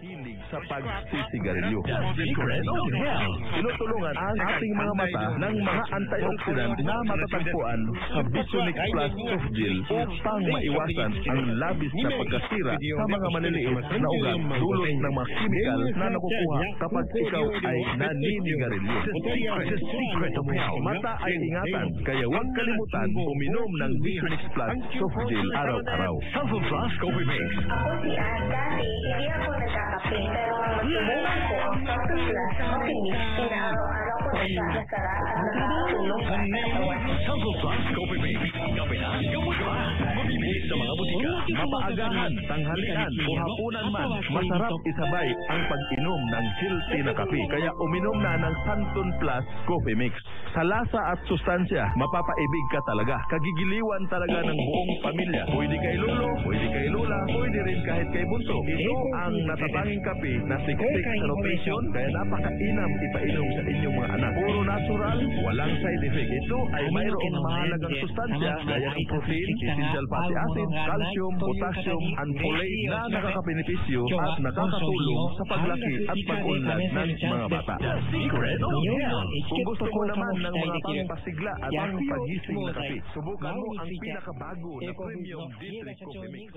hilig sa pagsisigarilyo. Tinutulungan ang ating mga mata ng mga antioxidant na matatagpuan sa Visionix Plus Soft Gel upang maiwasan ang labis na pagkasira sa mga maliliit na ugat dulot ng mga chemical na nakukuha kapag ikaw ay naninigarilyo. Mata ay ingatan, kaya huwag kalimutan uminom ng Visionix Plus Soft Gel araw-araw. Sulfur Plus Coffee Mix. Ako si Ann. Dati, hindi ako nagkakape. Pero ang masubukan ko ang Sulfur Plus Coffee Mix, inaaraw-araw ko na siya nasarap at nakakatulong sa katawan. Sulfur Plus Coffee Mix. Kape na, gamot ka. Mabibili sa mga butika. Mapaagahan, tanghalian o hapunan man, masarap isabay ang pag-inom ng healthy na kape. Kaya uminom na ng Santon Plus Coffee Mix. Sa lasa at sustansya, mapapaibig ka talaga. Kagigiliwan talaga ng buong pamilya. Pwede kay lolo, pwede kay lola, pwede rin kahit kay bunso. Ito ang natatanging kape na siksik sa nutrition, kaya napakainam ipainom sa inyong mga anak. Puro natural, walang side effect. Ito ay mayroong mahalagang sustansya gaya ng protein, essential fatty acid, calcium, potassium, and folate na nakakabenepisyo at nakakatulong sa paglaki at pag-unlad ng mga bata. Kung gusto mo naman ng mga pangpasigla at pangpagising na kape, subukan mo ang pinakabago na premium district coffee mix.